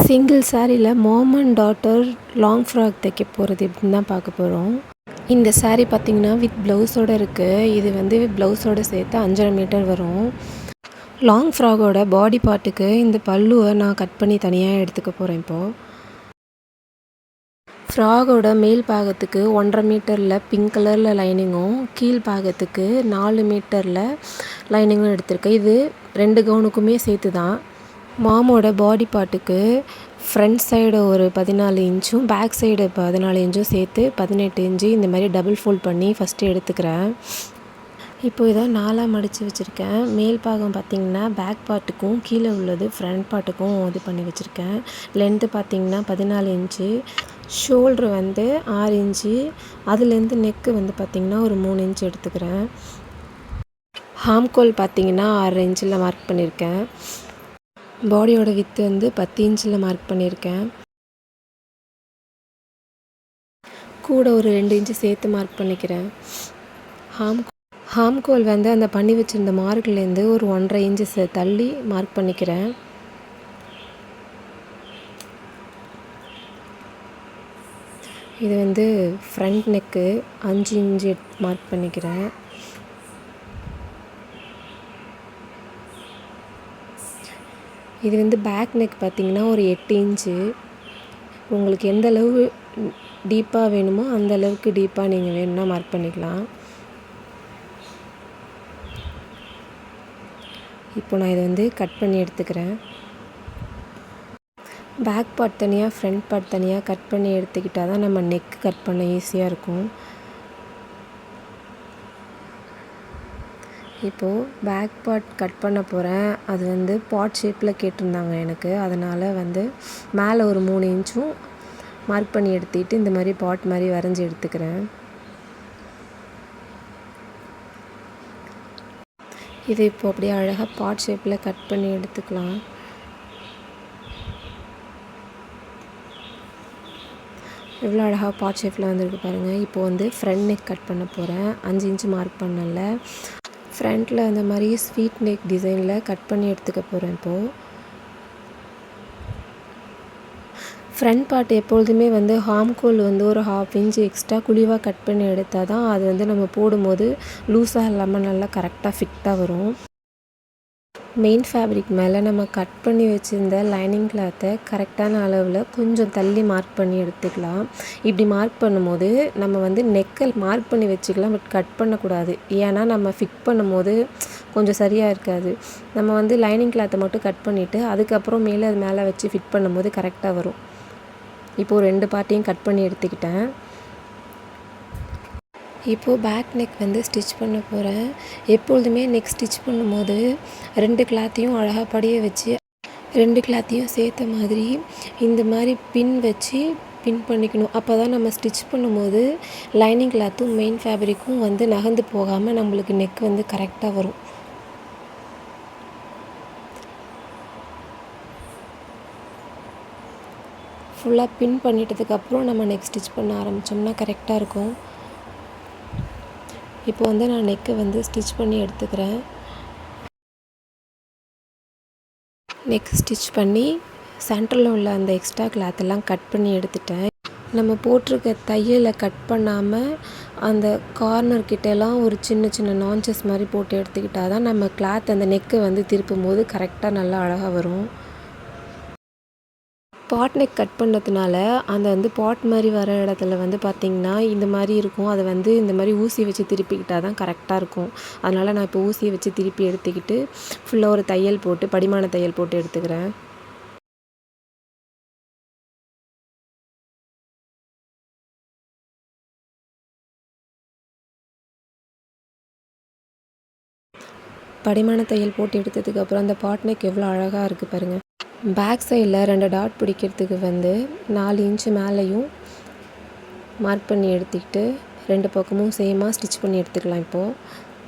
Single சாரியில் mom and daughter long frock தைக்க போகிறது எப்படின்னு தான் பார்க்க போகிறோம். இந்த சாரீ பார்த்திங்கன்னா வித் ப்ளவுஸோடு இருக்குது. இது வந்து ப்ளவுஸோடு சேர்த்து 5.5 மீட்டர் வரும். லாங் ஃப்ராகோட பாடி பார்ட்டுக்கு இந்த பல்லுவை நான் கட் பண்ணி தனியாக எடுத்துக்க போகிறேன். இப்போது ஃப்ராகோட மேல் பாகத்துக்கு 1.5 மீட்டரில் பிங்க் கலரில் லைனிங்கும், கீழ் பாகத்துக்கு 4 மீட்டரில் லைனிங்கும் எடுத்திருக்கேன். இது 2 கவுனுக்குமே சேர்த்து தான். மாமோட பாடி பார்ட்டுக்கு ஃப்ரண்ட் சைடு ஒரு 14 இன்ச்சும் பேக் சைடு 14 இன்ச்சும் சேர்த்து 18 இன்ச்சு இந்த மாதிரி டபுள் ஃபோல்ட் பண்ணி ஃபஸ்ட்டு எடுத்துக்கிறேன். இப்போ இதை 4ஆக மடித்து வச்சுருக்கேன். மேல் பாகம் பார்த்திங்கன்னா பேக் பார்ட்டுக்கும் கீழே உள்ளது ஃப்ரண்ட் பார்ட்டுக்கும் இது பண்ணி வச்சுருக்கேன். லென்த்து பார்த்திங்கன்னா 14 இன்ச்சு, ஷோல்ட்ரு வந்து 6 இன்ச்சு, அதுலேருந்து நெக்கு வந்து பார்த்திங்கன்னா ஒரு 3 இன்ச்சு எடுத்துக்கிறேன். ஹாம்கோல் பார்த்திங்கன்னா 6 இன்ச்சில் மார்க் பண்ணியிருக்கேன். பாடியோட வித்து வந்து 10 இன்ச்சில் மார்க் பண்ணியிருக்கேன். கூட ஒரு 2 இன்ச்சு சேர்த்து மார்க் பண்ணிக்கிறேன். ஹாம்கோல் வந்து அந்த பண்ணி வச்சுருந்த மார்க்லேருந்து ஒரு 1.5 இன்ச்சு தள்ளி மார்க் பண்ணிக்கிறேன். இது வந்து ஃப்ரண்ட் நெக்கு 5 இன்ச்சு மார்க் பண்ணிக்கிறேன். இது வந்து பேக் நெக் பார்த்திங்கன்னா ஒரு 8 இன்ச்சு. உங்களுக்கு எந்த அளவு டீப்பாக வேணுமோ அந்த அளவுக்கு டீப்பாக நீங்கள் வேணும்னா மார்க் பண்ணிக்கலாம். இப்போ நான் இதை வந்து கட் பண்ணி எடுத்துக்கிறேன். பேக் பார்ட் தனியாக ஃப்ரண்ட் பார்ட் தனியாக கட் பண்ணி எடுத்துக்கிட்டால் தான் நம்ம நெக் கட் பண்ண ஈஸியாக இருக்கும். இப்போது பேக் பார்ட் கட் பண்ண போகிறேன். அது வந்து பாட் ஷேப்பில் கேட்டிருந்தாங்க எனக்கு. அதனால் வந்து மேலே ஒரு 3 இன்ச்சும் மார்க் பண்ணி எடுத்துக்கிட்டு இந்த மாதிரி பாட் மாதிரி வரைஞ்சி எடுத்துக்கிறேன். இது இப்போ அப்படியே அழகாக பாட் ஷேப்பில் கட் பண்ணி எடுத்துக்கலாம். எவ்வளோ அழகாக பாட் ஷேப்பில் வந்துருக்கு பாருங்கள். இப்போது வந்து ஃப்ரண்ட் நெக் கட் பண்ண போகிறேன். 5 இன்ச்சு மார்க் பண்ணல. ஃப்ரண்ட்டில் அந்த மாதிரி ஸ்வீட் நெக் டிசைனில் கட் பண்ணி எடுத்துக்க போகிறேன். இப்போது ஃப்ரண்ட் பார்ட் எப்பொழுதுமே வந்து ஹாம்கோல் வந்து ஒரு 1/2 இன்ச்சு எக்ஸ்ட்ரா குழிவாக கட் பண்ணி எடுத்தால் தான் அது வந்து நம்ம போடும்போது லூஸாக இல்லாமல் நல்லா கரெக்டாக ஃபிட்டாக வரும். மெயின் ஃபேப்ரிக் மேலே நம்ம கட் பண்ணி வச்சுருந்த லைனிங் கிளாத்தை கரெக்டான அளவில் கொஞ்சம் தள்ளி மார்க் பண்ணி எடுத்துக்கலாம். இப்படி மார்க் பண்ணும்போது நம்ம வந்து நெக்கை மார்க் பண்ணி வச்சுக்கலாம், பட் கட் பண்ணக்கூடாது. ஏன்னா நம்ம ஃபிட் பண்ணும்போது கொஞ்சம் சரியாக இருக்காது. நம்ம வந்து லைனிங் கிளாத்தை மட்டும் கட் பண்ணிவிட்டு அதுக்கப்புறம் மேலே அது மேலே வச்சு ஃபிட் பண்ணும்போது கரெக்டாக வரும். இப்போது 2 பார்ட்டையும் கட் பண்ணி எடுத்துக்கிட்டேன். இப்போது பேக் நெக் வந்து ஸ்டிச் பண்ண போகிறேன். எப்பொழுதுமே நெக் ஸ்டிச் பண்ணும்போது 2 கிளாத்தையும் அழகாக படிய வச்சு 2 கிளாத்தையும் சேர்த்த மாதிரி இந்த மாதிரி பின் வச்சு பின் பண்ணிக்கணும். அப்போ தான் நம்ம ஸ்டிச் பண்ணும்போது லைனிங் கிளாத்தும் மெயின் ஃபேப்ரிக்கும் வந்து நகர்ந்து போகாமல் நம்மளுக்கு நெக் வந்து கரெக்டாக வரும். ஃபுல்லாக பின் பண்ணிட்டதுக்கப்புறம் நம்ம நெக் ஸ்டிச் பண்ண ஆரம்பித்தோம்னா கரெக்டாக இருக்கும். இப்போ வந்து நான் நெக்கை வந்து ஸ்டிச் பண்ணி எடுத்துக்கிறேன். நெக் ஸ்டிச் பண்ணி சென்டரில் உள்ள அந்த எக்ஸ்ட்ரா கிளாத்தெல்லாம் கட் பண்ணி எடுத்துட்டேன். நம்ம போட்டிருக்க தையலை கட் பண்ணாமல் அந்த கார்னர் கிட்டெல்லாம் ஒரு சின்ன சின்ன நான்ச்சஸ் மாதிரி போட்டு எடுத்துக்கிட்டால் தான் நம்ம கிளாத் அந்த நெக்கை வந்து திருப்பும் போது கரெக்டாக நல்லா அழகாக வரும். பாட் நெக் கட் பண்ணதுனால அந்த வந்து பாட் மாதிரி வர இடத்துல வந்து பார்த்திங்கன்னா இந்த மாதிரி இருக்கும். அதை வந்து இந்த மாதிரி ஊசி வச்சு திருப்பிக்கிட்டால் தான் கரெக்டாக இருக்கும். அதனால் நான் இப்போ ஊசியை வச்சு திருப்பி எடுத்துக்கிட்டு ஃபுல்லாக ஒரு தையல் போட்டு படிமான தையல் போட்டு எடுத்துக்கிறேன். படிமான தையல் போட்டு எடுத்ததுக்கப்புறம் அந்த பாட் நெக் எவ்வளோ அழகாக இருக்குது பாருங்கள். பேக் சைடில் 2 டாட் பிடிக்கிறதுக்கு வந்து 4 இன்ச்சு மேலேயும் மார்க் பண்ணி எடுத்துக்கிட்டு 2 பக்கமும் சேமாக ஸ்டிச் பண்ணி எடுத்துக்கலாம். இப்போது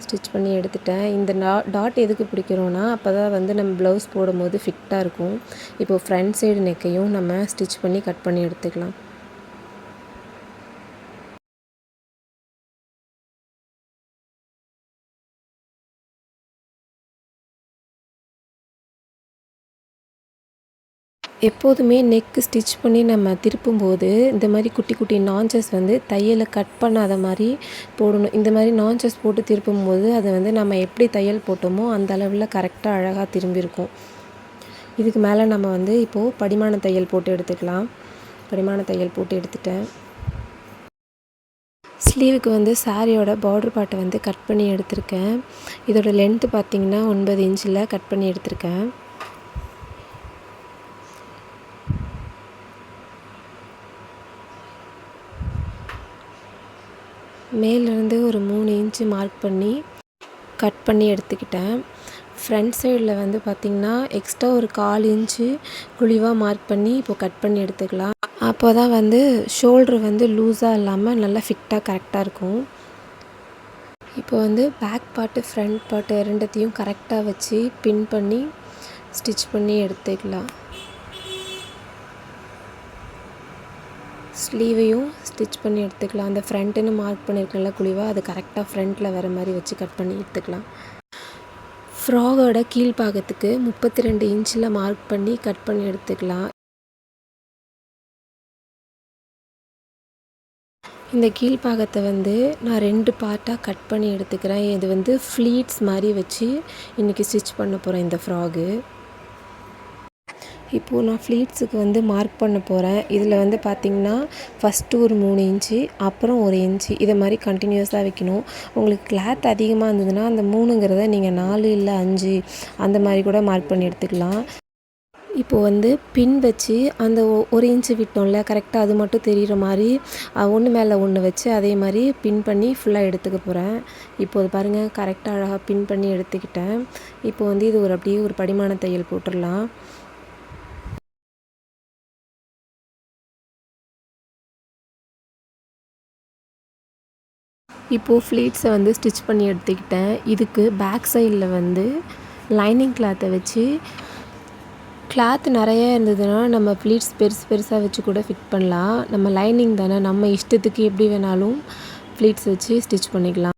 ஸ்டிச் பண்ணி எடுத்துட்டேன். இந்த டாட் எதுக்கு பிடிக்கிறோன்னா அப்போ தான் வந்து நம்ம ப்ளவுஸ் போடும்போது ஃபிட்டாக இருக்கும். இப்போது ஃப்ரண்ட் சைடு நெக்கையும் நம்ம ஸ்டிச் பண்ணி கட் பண்ணி எடுத்துக்கலாம். எப்போதுமே நெக்கு ஸ்டிச் பண்ணி நம்ம திருப்பும்போது இந்த மாதிரி குட்டி குட்டி நான்ச்சஸ் வந்து தையலை கட் பண்ணாத மாதிரி போடணும். இந்த மாதிரி நான்ச்சஸ் போட்டு திருப்பும்போது அதை வந்து நம்ம எப்படி தையல் போட்டோமோ அந்த அளவில் கரெக்டாக அழகாக திரும்பியிருக்கும். இதுக்கு மேலே நம்ம வந்து இப்போது படிமான தையல் போட்டு எடுத்துக்கலாம். படிமான தையல் போட்டு எடுத்துட்டேன். ஸ்லீவுக்கு வந்து சாரியோட பார்டர் பார்ட்டை வந்து கட் பண்ணி எடுத்திருக்கேன். இதோட லென்த்து பார்த்திங்கன்னா 9 இன்ச்சில் கட் பண்ணி எடுத்திருக்கேன். மேலேருந்து ஒரு 3 இன்ச்சு மார்க் பண்ணி கட் பண்ணி எடுத்துக்கிட்டேன். ஃப்ரண்ட் சைடில் வந்து பார்த்திங்கன்னா எக்ஸ்ட்ரா ஒரு 1/4 இன்ச்சு குழிவாக மார்க் பண்ணி இப்போது கட் பண்ணி எடுத்துக்கலாம். அப்போ தான் வந்து ஷோல்ட்ரு வந்து லூஸாக இல்லாமல் நல்லா ஃபிட்டாக கரெக்டாக இருக்கும். இப்போ வந்து பேக் பார்ட்டு ஃப்ரண்ட் பார்ட்டு ரெண்டுத்தையும் கரெக்டாக வச்சு பின் பண்ணி ஸ்டிச் பண்ணி எடுத்துக்கலாம். ஸ்லீவையும் ஸ்டிச் பண்ணி எடுத்துக்கலாம். அந்த ஃப்ரண்ட்டுன்னு மார்க் பண்ணியிருக்கல குழிவாக அது கரெக்டாக ஃப்ரண்ட்டில் வர மாதிரி வச்சு கட் பண்ணி எடுத்துக்கலாம். ஃப்ராகோட கீழ்பாகத்துக்கு 32 இன்ச்சில் மார்க் பண்ணி கட் பண்ணி எடுத்துக்கலாம். இந்த கீழ்பாகத்தை வந்து நான் 2 பார்ட்டாக கட் பண்ணி எடுத்துக்கிறேன். இது வந்து ஃப்ளீட்ஸ் மாதிரி வச்சு இன்றைக்கி ஸ்டிச் பண்ண போகிறேன் இந்த ஃப்ராகு. இப்போது நான் ஃப்ளீட்ஸுக்கு வந்து மார்க் பண்ண போகிறேன். இதில் வந்து பார்த்திங்கன்னா ஃபஸ்ட்டு ஒரு 3 இன்ச்சு அப்புறம் 1 இன்ச்சு இதை மாதிரி கண்டினியூஸாக வைக்கணும். உங்களுக்கு கிளாத் அதிகமாக இருந்ததுன்னா அந்த 3ங்கிறத நீங்கள் 4 இல்லை 5 அந்த மாதிரி கூட மார்க் பண்ணி எடுத்துக்கலாம். இப்போது வந்து பின் வச்சு அந்த 1 இன்ச்சு விட்டோம்ல கரெக்டாக அது மட்டும் தெரிகிற மாதிரி ஒன்று மேலே ஒன்று வச்சு அதே மாதிரி பின் பண்ணி ஃபுல்லாக எடுத்துக்க போகிறேன். இப்போது பாருங்கள் கரெக்டாக அழகாக பின் பண்ணி எடுத்துக்கிட்டேன். இப்போ வந்து இது அப்படியே ஒரு படிமான தையல் போட்டுடலாம். இப்போது ஃப்ளீட்ஸை வந்து ஸ்டிச் பண்ணி எடுத்துக்கிட்டேன். இதுக்கு பேக் சைடில் வந்து லைனிங் கிளாத்தை வச்சு கிளாத் நிறைய இருந்ததுன்னா நம்ம ப்ளீட்ஸ் பெருசாக வச்சு கூட ஃபிட் பண்ணலாம். நம்ம லைனிங் தானே, நம்ம இஷ்டத்துக்கு எப்படி வேணாலும் ப்ளீட்ஸ் வச்சு ஸ்டிச் பண்ணிக்கலாம்.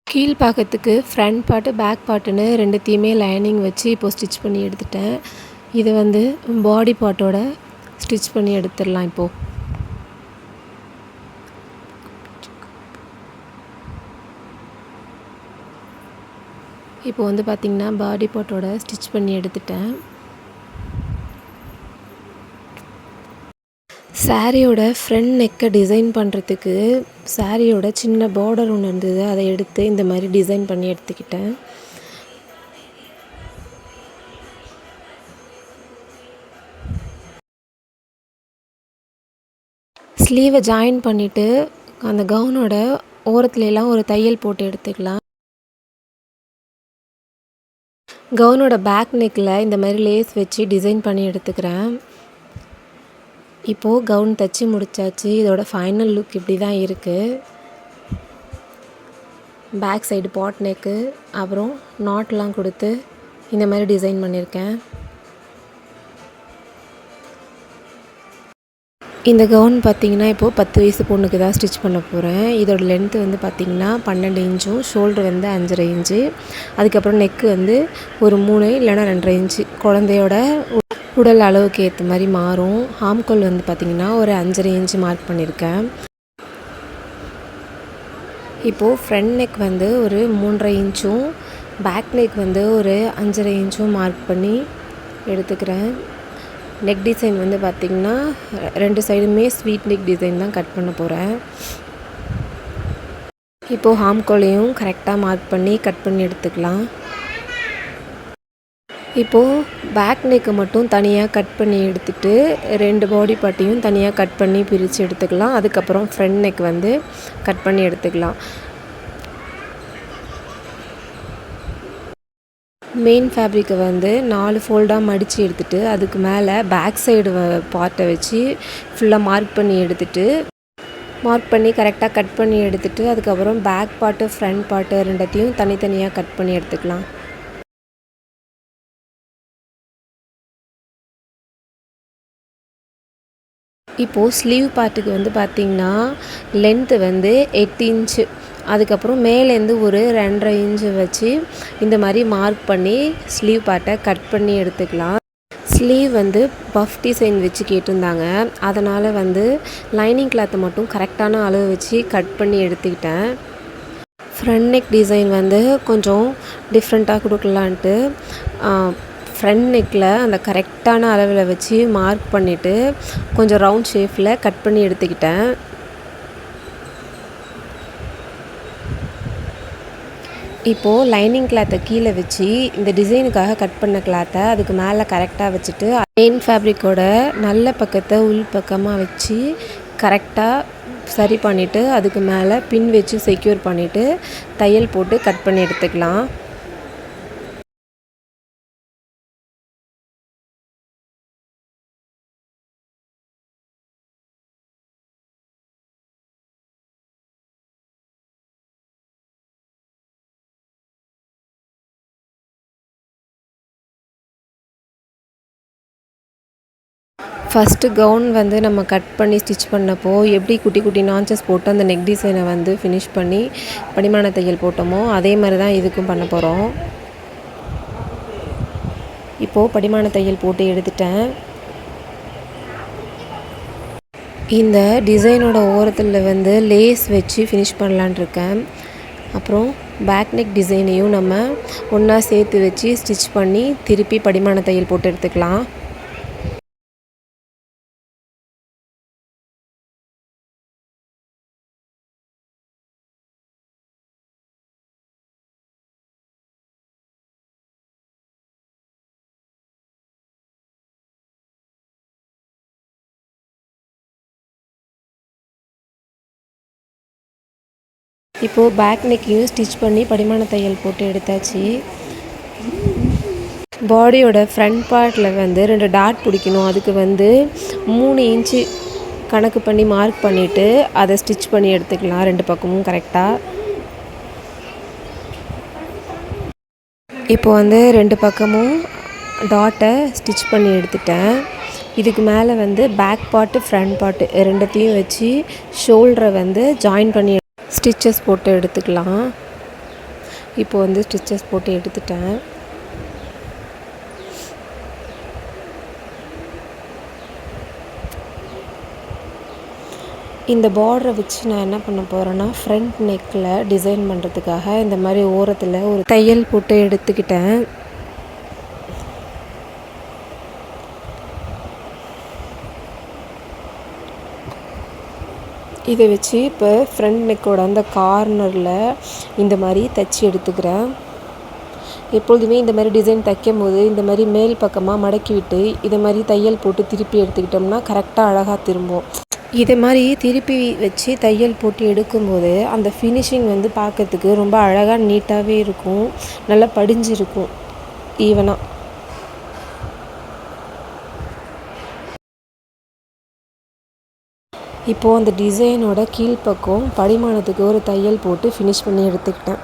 கீழ்பாகத்துக்கு ஃப்ரண்ட் பார்ட்டு பேக் பார்ட்டுன்னு ரெண்டுத்தையுமே லைனிங் வச்சு இப்போது ஸ்டிச் பண்ணி எடுத்துட்டேன். இதை வந்து பாடி பார்ட்டோட ஸ்டிச் பண்ணி எடுத்துடலாம். இப்போது இப்போ வந்து பார்த்திங்கன்னா பாடி பார்ட்டோட ஸ்டிச் பண்ணி எடுத்துட்டேன். சாரியோட ஃப்ரண்ட் நெக்கை டிசைன் பண்ணுறதுக்கு சாரியோட சின்ன பார்டர் ஒன்று இருந்தது, அதை எடுத்து இந்த மாதிரி டிசைன் பண்ணி எடுத்துக்கிட்டேன். ஸ்லீவை ஜாயின் பண்ணிவிட்டு அந்த கவுனோட ஓரத்துலலாம் ஒரு தையல் போட்டு எடுத்துக்கலாம். கவுனோட பேக் நெக்கில் இந்த மாதிரி லேஸ் வச்சு டிசைன் பண்ணி எடுத்துக்கிறேன். இப்போது கவுன் தைச்சி முடித்தாச்சு. இதோட ஃபைனல் லுக் இப்படி தான் இருக்குது. பேக் சைடு பாட் நெக்கு அப்புறம் நாட்லாம் கொடுத்து இந்த மாதிரி டிசைன் பண்ணியிருக்கேன். இந்த கவுன் பார்த்திங்கன்னா இப்போது 10 வயசு பொண்ணுக்கு தான் ஸ்டிச் பண்ண போகிறேன். இதோட லென்த்து வந்து பார்த்திங்கன்னா 12 இன்ச்சும் ஷோல்டர் வந்து 5.5 இன்ச்சு, அதுக்கப்புறம் நெக்கு வந்து ஒரு 3 இல்லைனா 2.5 இன்ச்சு குழந்தையோட உடல் அளவுக்கு ஏற்ற மாதிரி மாறும். ஹாம்கோல் வந்து பார்த்திங்கன்னா ஒரு 5.5 இன்ச்சு மார்க் பண்ணியிருக்கேன். இப்போது ஃப்ரண்ட் நெக் வந்து ஒரு 3.5 இன்ச்சும் பேக் நெக் வந்து ஒரு 5.5 இன்ச்சும் மார்க் பண்ணி எடுத்துக்கிறேன். நெக் டிசைன் வந்து பார்த்திங்கன்னா 2 சைடுமே ஸ்வீட் நெக் டிசைன் தான் கட் பண்ண போகிறேன். இப்போது ஹாம்கோலையும் கரெக்டாக மார்க் பண்ணி கட் பண்ணி எடுத்துக்கலாம். இப்போது பேக் நெக்கை மட்டும் தனியாக கட் பண்ணி எடுத்துகிட்டு 2 பாடி பார்ட்டையும் தனியாக கட் பண்ணி பிரித்து எடுத்துக்கலாம். அதுக்கப்புறம் ஃப்ரண்ட் நெக் வந்து கட் பண்ணி எடுத்துக்கலாம். மெயின் ஃபேப்ரிக்கை வந்து 4 ஃபோல்டாக மடித்து எடுத்துகிட்டு அதுக்கு மேலே பேக் சைடு பார்ட்டை வச்சு ஃபுல்லாக மார்க் பண்ணி கரெக்டாக கட் பண்ணி எடுத்துகிட்டு அதுக்கப்புறம் பேக் பார்ட்டு ஃப்ரண்ட் பார்ட்டு ரெண்டத்தையும் தனித்தனியாக கட் பண்ணி எடுத்துக்கலாம். இப்போது ஸ்லீவ் பார்ட்டுக்கு வந்து பார்த்திங்கன்னா லென்த்து வந்து 8 இன்ச்சு அதுக்கப்புறம் மேலேருந்து ஒரு 2.5 இன்ச்சு வச்சு இந்த மாதிரி மார்க் பண்ணி ஸ்லீவ் பார்ட்டை கட் பண்ணி எடுத்துக்கலாம். ஸ்லீவ் வந்து பஃப் டிசைன் வச்சு கேட்டிருந்தாங்க. அதனால் வந்து லைனிங் கிளாத்தை மட்டும் கரெக்டான அளவு வச்சு கட் பண்ணி எடுத்துக்கிட்டேன். ஃப்ரண்ட் நெக் டிசைன் வந்து கொஞ்சம் டிஃப்ரெண்ட்டாக கொடுக்கலான்ட்டு ஃப்ரண்ட் நெக்கில் அந்த கரெக்டான அளவில் வச்சு மார்க் பண்ணிவிட்டு கொஞ்சம் ரவுண்ட் ஷேப்பில் கட் பண்ணி எடுத்துக்கிட்டேன். இப்போது லைனிங் கிளாத்தை கீழே வச்சு இந்த டிசைனுக்காக கட் பண்ண கிளாத்தை அதுக்கு மேலே கரெக்டாக வச்சுட்டு மெயின் ஃபேப்ரிக்கோட நல்ல பக்கத்தை உள் பக்கமாக வச்சு கரெக்டாக சரி பண்ணிவிட்டு அதுக்கு மேலே பின் வச்சு செக்யூர் பண்ணிவிட்டு தையல் போட்டு கட் பண்ணி எடுத்துக்கலாம். ஃபஸ்ட்டு கவுன் வந்து நம்ம கட் பண்ணி ஸ்டிச் பண்ணப்போ எப்படி குட்டி குட்டி நான்ச்சஸ் போட்டு அந்த நெக் டிசைனை வந்து ஃபினிஷ் பண்ணி படிமான தையல் போட்டோமோ அதே மாதிரி தான் இதுக்கும் பண்ண போகிறோம். இப்போது படிமான தையல் போட்டு எடுத்துட்டேன். இந்த டிசைனோட ஓரத்தில் வந்து லேஸ் வச்சு ஃபினிஷ் பண்ணலான் இருக்கேன். அப்புறம் பேக் நெக் டிசைனையும் நம்ம ஒன்றா சேர்த்து வச்சு ஸ்டிச் பண்ணி திருப்பி படிமான தையல் போட்டு எடுத்துக்கலாம். இப்போது பேக் நெக்கையும் ஸ்டிச் பண்ணி படிமான தையல் போட்டு எடுத்தாச்சு. பாடியோட ஃப்ரண்ட் பார்ட்டில் வந்து 2 டாட் பிடிக்கணும். அதுக்கு வந்து 3 இன்ச்சு கணக்கு பண்ணி மார்க் பண்ணிவிட்டு அதை ஸ்டிச் பண்ணி எடுத்துக்கலாம் 2 பக்கமும் கரெக்டாக. இப்போ வந்து 2 பக்கமும் டாட்டை ஸ்டிச் பண்ணி எடுத்துட்டேன். இதுக்கு மேலே வந்து பேக் பார்ட்டு ஃப்ரண்ட் பார்ட்டு ரெண்டுத்தையும் வச்சு ஷோல்டரை வந்து ஜாயின் பண்ணி ஸ்டிச்சஸ் போட்டு எடுத்துக்கலாம். இப்போ வந்து ஸ்டிச்சஸ் போட்டு எடுத்துட்டேன். இந்த பார்டரை வச்சு நான் என்ன பண்ண போகிறேன்னா ஃப்ரண்ட் நெக்கில் டிசைன் பண்ணுறதுக்காக இந்த மாதிரி ஓரத்தில் ஒரு தையல் போட்டு எடுத்துக்கிட்டேன். இதை வச்சு இப்போ ஃப்ரண்ட் நெக்கோட அந்த கார்னரில் இந்த மாதிரி தைச்சி எடுத்துக்கிறேன். எப்பொழுதுமே இந்த மாதிரி டிசைன் தைக்கும் போது இந்த மாதிரி மேல் பக்கமாக மடக்கி விட்டு இதை மாதிரி தையல் போட்டு திருப்பி எடுத்துக்கிட்டோம்னா கரெக்டாக அழகாக திரும்பும். இதை மாதிரி திருப்பி வச்சு தையல் போட்டு எடுக்கும்போது அந்த ஃபினிஷிங் வந்து பார்க்கறதுக்கு ரொம்ப அழகாக நீட்டாகவே இருக்கும், நல்லா படிஞ்சிருக்கும் ஈவனாக. இப்போது அந்த டிசைனோட கீழ்ப்பக்கம் படிமானத்துக்கு ஒரு தையல் போட்டு ஃபினிஷ் பண்ணி எடுத்துக்கிட்டேன்.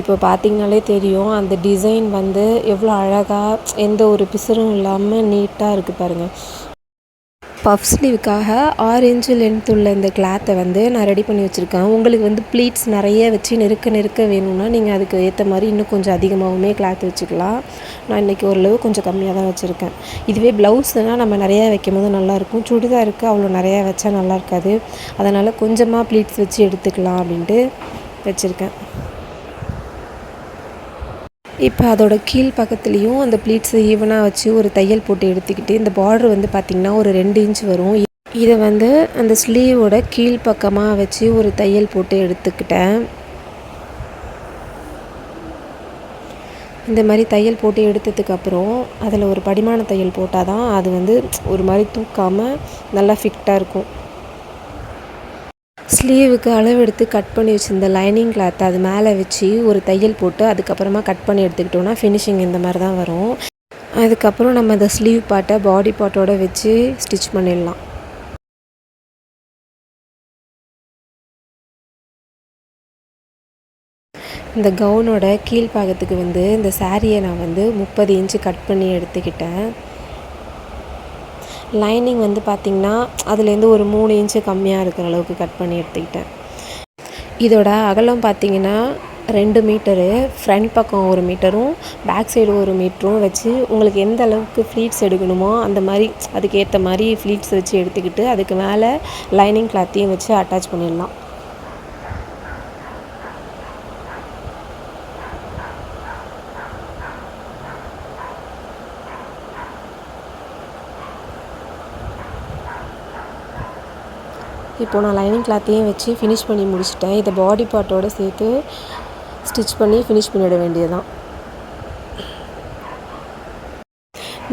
இப்போ பார்த்திங்கனாலே தெரியும் அந்த டிசைன் வந்து எவ்வளோ அழகாக எந்த ஒரு பிசுறும் இல்லாமல் நீட்டாக இருக்குது பாருங்கள். பஃப் ஸ்லீவுக்காக 6 இன்ச்சு லென்த் உள்ள இந்த கிளாத்தை வந்து நான் ரெடி பண்ணி வச்சுருக்கேன். உங்களுக்கு வந்து ப்ளீட்ஸ் நிறைய வச்சு நெருக்க வேணும்னா நீங்கள் அதுக்கு ஏற்ற மாதிரி இன்னும் கொஞ்சம் அதிகமாகவுமே கிளாத் வச்சுக்கலாம். நான் இன்றைக்கி ஓரளவு கொஞ்சம் கம்மியாக தான் வச்சுருக்கேன். இதுவே ப்ளவுஸ்னால் நம்ம நிறையா வைக்கும் போது நல்லாயிருக்கும், சுடிதாருக்கு அவ்வளோ நிறையா வச்சா நல்லா இருக்காது. அதனால் கொஞ்சமாக ப்ளீட்ஸ் வச்சு எடுத்துக்கலாம் அப்படின்ட்டு வச்சுருக்கேன். இப்போ அதோட கீழ் பக்கத்துலேயும் அந்த ப்ளீட்ஸை ஈவனாக வச்சு ஒரு தையல் போட்டு எடுத்துக்கிட்டு இந்த பார்டர் வந்து பார்த்திங்கன்னா ஒரு 2 இன்ச் வரும். இதை வந்து அந்த ஸ்லீவோட கீழ் பக்கமாக வச்சு ஒரு தையல் போட்டு எடுத்துக்கிட்டேன். இந்த மாதிரி தையல் போட்டு எடுத்ததுக்கப்புறம் அதில் ஒரு படிமான தையல் போட்டால் தான் அது வந்து ஒரு மாதிரி தூக்காமல் நல்லா ஃபிட்டாக இருக்கும். ஸ்லீவுக்கு அளவு எடுத்து கட் பண்ணி வச்சுருந்த லைனிங் கிளாத்தை அது மேலே வச்சு ஒரு தையல் போட்டு அதுக்கப்புறமா கட் பண்ணி எடுத்துக்கிட்டோன்னா ஃபினிஷிங் இந்த மாதிரி தான் வரும். அதுக்கப்புறம் நம்ம இந்த ஸ்லீவ் பார்ட்டை பாடி பார்ட்டோடு வச்சு ஸ்டிச் பண்ணிடலாம். இந்த கவுனோட கீழ்பாகத்துக்கு வந்து இந்த சாரியை நான் வந்து 30 இன்ச்சு கட் பண்ணி எடுத்துக்கிட்டேன். லைனிங் வந்து பார்த்திங்கன்னா அதுலேருந்து ஒரு 3 இன்ச்சு கம்மியாக இருக்கிற அளவுக்கு கட் பண்ணி எடுத்துக்கிட்டேன். இதோட அகலம் பார்த்திங்கன்னா 2 மீட்டரு, ஃப்ரண்ட் பக்கம் 1 மீட்டரும் பேக் சைடு 1 மீட்டரும் வச்சு உங்களுக்கு எந்த அளவுக்கு ஃப்ளீட்ஸ் எடுக்கணுமோ அந்த மாதிரி அதுக்கேற்ற மாதிரி ஃப்ளீட்ஸ் வச்சு எடுத்துக்கிட்டு அதுக்கு மேலே லைனிங் கிளாத்தையும் வச்சு அட்டாச் பண்ணிடலாம். இப்போ நான் லைனிங் கிளாத்தையும் வச்சு ஃபினிஷ் பண்ணி முடிச்சிட்டேன். இதை பாடி பார்ட்டோடு சேர்த்து ஸ்டிச் பண்ணி ஃபினிஷ் பண்ணிட வேண்டியதுதான்.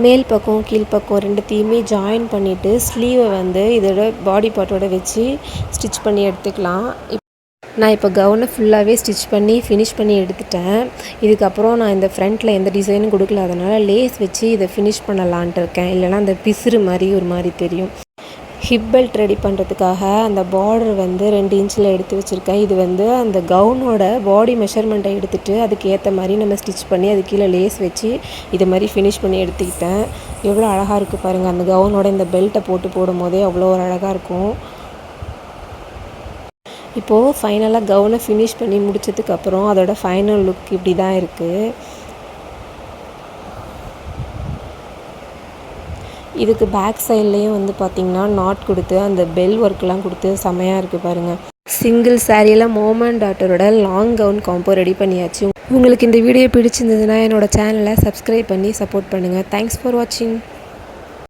மேல் பக்கம் கீழ் பக்கம் ரெண்டுத்தையுமே ஜாயின் பண்ணிவிட்டு ஸ்லீவை வந்து இதோட பாடி பார்ட்டோட வச்சு ஸ்டிச் பண்ணி எடுத்துக்கலாம். நான் இப்போ கவுனை ஃபுல்லாகவே ஸ்டிச் பண்ணி ஃபினிஷ் பண்ணி எடுத்துட்டேன். இதுக்கப்புறம் நான் இந்த ஃப்ரண்ட்டில் எந்த டிசைனும் கொடுக்கல, அதனால் லேஸ் வச்சு இதை ஃபினிஷ் பண்ணலான்ட்டு இருக்கேன். இல்லைனா அந்த பிசுறு மாதிரி ஒரு மாதிரி தெரியும். ஹிப் பெல்ட் ரெடி பண்ணுறதுக்காக அந்த பார்டர் வந்து 2 இன்ச்சில் எடுத்து வச்சுருக்கேன். இது வந்து அந்த கவுனோட பாடி மெஷர்மெண்ட்டை எடுத்துகிட்டு அதுக்கு ஏற்ற மாதிரி நம்ம ஸ்டிச் பண்ணி அது கீழே லேஸ் வச்சு இது மாதிரி ஃபினிஷ் பண்ணி எடுத்துக்கிட்டேன். எவ்வளோ அழகாக இருக்குது பாருங்கள். அந்த கவுனோட இந்த பெல்ட்டை போடும் போதே அவ்வளோ ஒரு அழகாக இருக்கும். இப்போது ஃபைனலாக கவுனை ஃபினிஷ் பண்ணி முடித்ததுக்கப்புறம் அதோட ஃபைனல் லுக் இப்படி தான் இருக்குது. இதுக்கு பேக் சைட்லேயும் வந்து பார்த்திங்கன்னா நாட் கொடுத்து அந்த பெல் ஒர்க்லாம் கொடுத்து செமையாக இருக்குது பாருங்கள். சிங்கிள் சாரியில் மோம் அண்ட் டாட்டரோட லாங் கவுன் காம்போ ரெடி பண்ணியாச்சு. உங்களுக்கு இந்த வீடியோ பிடிச்சிருந்ததுன்னா என்னோடய சேனலை சப்ஸ்கிரைப் பண்ணி சப்போர்ட் பண்ணுங்கள். தேங்க்ஸ் ஃபார் வாட்சிங்.